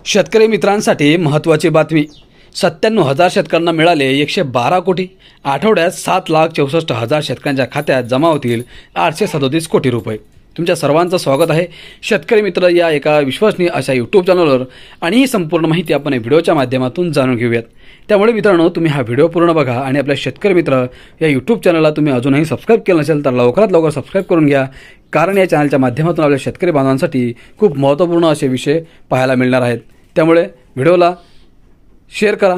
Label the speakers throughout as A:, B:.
A: शेतकरी मित्रांसाठी महत्त्वाची बातमी। 97,000 शेतकऱ्यांना मिळाले 112 कोटी। आठवड्यात 7,64,000 शेतकऱ्यांच्या खात्यात जमा होतील 837 कोटी रुपये। तुमच्या सर्वांचं स्वागत आहे शेतकरी मित्र या एका विश्वसनीय अशा यूट्यूब चॅनलवर। आणि ही संपूर्ण माहिती आपण व्हिडिओच्या माध्यमातून जाणून घेऊयात। त्यामुळे मित्रांनो, तुम्ही हा व्हिडिओ पूर्ण बघा आणि आपल्या शेतकरी मित्र या यूट्यूब चॅनलला तुम्ही अजूनही सबस्क्राइब केलं नसेल तर लवकरात लवकर सबस्क्राइब करून घ्या, कारण या चॅनलच्या माध्यमातून आपल्या शेतकरी बांधवांसाठी खूप महत्त्वपूर्ण असे विषय पाहायला मिळणार आहेत। त्यामुळे व्हिडिओला शेअर करा।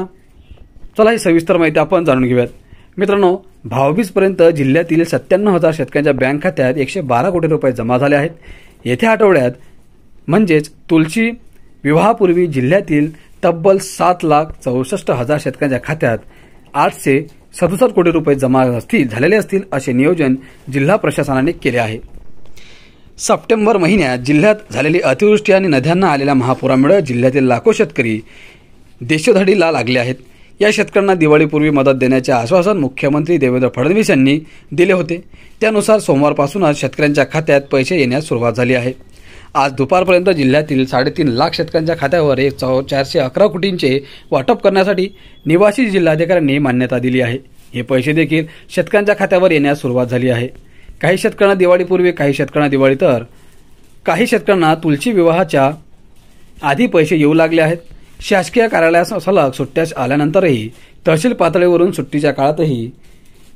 A: चला ही सविस्तर माहिती आपण जाणून घेऊयात। मित्रांनो, भाऊबीजपर्यंत जिल्ह्यातील 97,000 शेतकऱ्यांच्या बँक खात्यात 112 कोटी रुपये जमा झाले आहेत। येत्या आठवड्यात म्हणजेच तुलसी विवाहापूर्वी जिल्ह्यातील तब्बल 7,64,000 शेतकऱ्यांच्या खात्यात 867 कोटी रुपये जमा झालेले असतील असे नियोजन जिल्हा प्रशासनाने केले आहे। सप्टेंबर महिन्यात जिल्ह्यात झालेली अतिवृष्टी आणि नद्यांना आलेल्या महापुरामुळे जिल्ह्यातील लाखो शेतकरी देशोधडीला लागले आहेत। या शेतकऱ्यांना दिवाळीपूर्वी मदत देण्याचे आश्वासन मुख्यमंत्री देवेंद्र फडणवीस यांनी दिले होते। त्यानुसार सोमवारपासूनच शेतकऱ्यांच्या खात्यात पैसे येण्यास सुरुवात झाली आहे। आज दुपारपर्यंत जिल्ह्यातील 3.5 लाख शेतकऱ्यांच्या खात्यावर 411 कोटींचे वाटप करण्यासाठी निवासी जिल्हाधिकाऱ्यांनी मान्यता दिली आहे। हे पैसे देखील शेतकऱ्यांच्या खात्यावर येण्यास सुरुवात झाली आहे। काही शेतकऱ्यांना दिवाळीपूर्वी, काही शेतकऱ्यांना दिवाळी तर काही शेतकऱ्यांना तुलसी विवाहाच्या आधी पैसे येऊ लागले आहेत। शासकीय कार्यालयास सलग सुट्ट्या आल्यानंतरही तहसील पातळीवरून सुट्टीच्या काळातही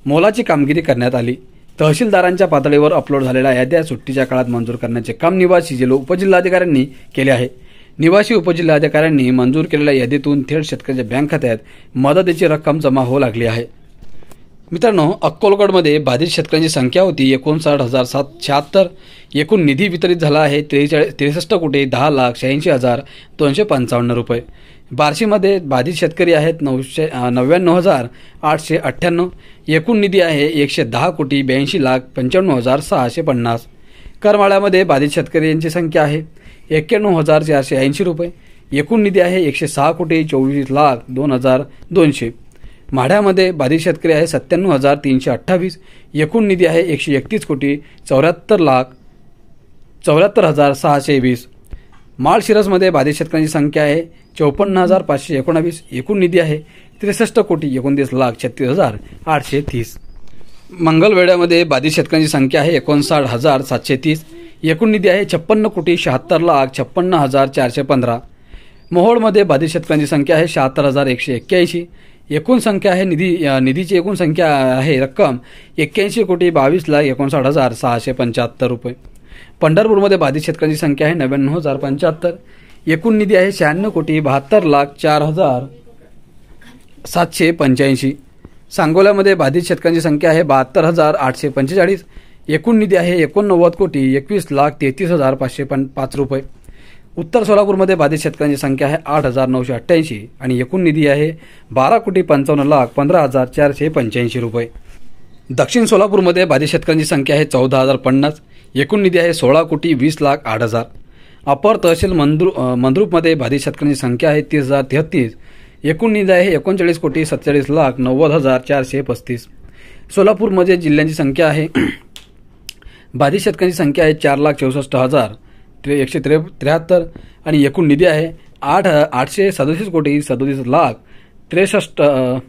A: मोलाची कामगिरी करण्यात आली। तहसीलदारांच्या पातळीवर अपलोड झालेल्या याद्या सुट्टीच्या काळात मंजूर करण्याचे काम निवासी उपजिल्हाधिकाऱ्यांनी केले आहे। निवासी उपजिल्हाधिकाऱ्यांनी मंजूर केलेल्या यादीतून थेट शेतकऱ्यांच्या बँक खात्यात मदतीची रक्कम जमा होऊ लागली आहे। मित्रांनो, अक्कलकोटमध्ये बाधित शेतकऱ्यांची संख्या होती 59,776। एकूण निधी वितरित झाला आहे 63 कोटी 10,86,255 रुपये। बार्शीमध्ये बाधित शेतकरी आहेत 99,898। एकूण निधी आहे 110 कोटी 82,95,650। करमाळ्यामध्ये बाधित शेतकऱ्यांची संख्या आहे 91,480 रुपये। एकूण निधी आहे 106 कोटी 24,02,200। माढ्यामध्ये बाधित शेतकरी आहे 97,328। एकूण निधी आहे 131 कोटी 74,620। माळशिरसमध्ये बाधित शेतकऱ्यांची संख्या आहे 54,519। एकूण निधी आहे 63 कोटी 29,36,830। मंगलवेढ्यामध्ये बाधित शेतकऱ्यांची संख्या आहे 59,730। एकूण निधी आहे 56 कोटी 76,56,415। मोहोळमध्ये बाधित शेतकऱ्यांची संख्या आहे 76,181। एकूण संख्या आहे निधीची एकूण संख्या आहे रक्कम 81 कोटी 22,59,675 रुपये। पंढरपूरमध्ये बाधित शेतकऱ्यांची संख्या आहे 99,075। एकूण निधी आहे 96 कोटी 72,04,785। सांगोल्यामध्ये बाधित शेतकऱ्यांची संख्या आहे 72,845। एकूण निधी आहे 89 कोटी 21,33,505 रुपये। उत्तर सोलापूरमध्ये बाधित शेतकऱ्यांची संख्या आहे 8,988 आणि एकूण निधी आहे 12 कोटी 55,15,485 रुपये। दक्षिण सोलापूरमध्ये बाधित शेतकऱ्यांची संख्या आहे 14,050। एकूण निधी आहे 16 कोटी 20,08,000। अपर तहसील मंद्रुपमध्ये बाधित शेतकऱ्यांची संख्या आहे 30,033। एकूण निधी आहे 39 कोटी 47,90,435। सोलापूरमध्ये जिल्ह्यांची संख्या आहे बाधित शेतकऱ्यांची संख्या आहे 4,64,173 आणि एकूण निधी आहे 837 कोटी 37,63,000।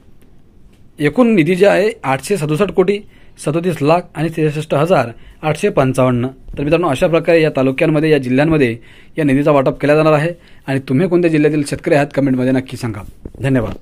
A: एकूण निधी जे आहे 867 कोटी 37,00,000 आणि 63,855। तर मित्रांनो, अशा प्रकारे या तालुक्यांमध्ये या जिल्ह्यांमध्ये या निधीचा वाटप केला जाणार आहे। आणि तुम्ही कोणत्या जिल्ह्यातील शेतकरी आहात कमेंटमध्ये नक्की सांगा। धन्यवाद।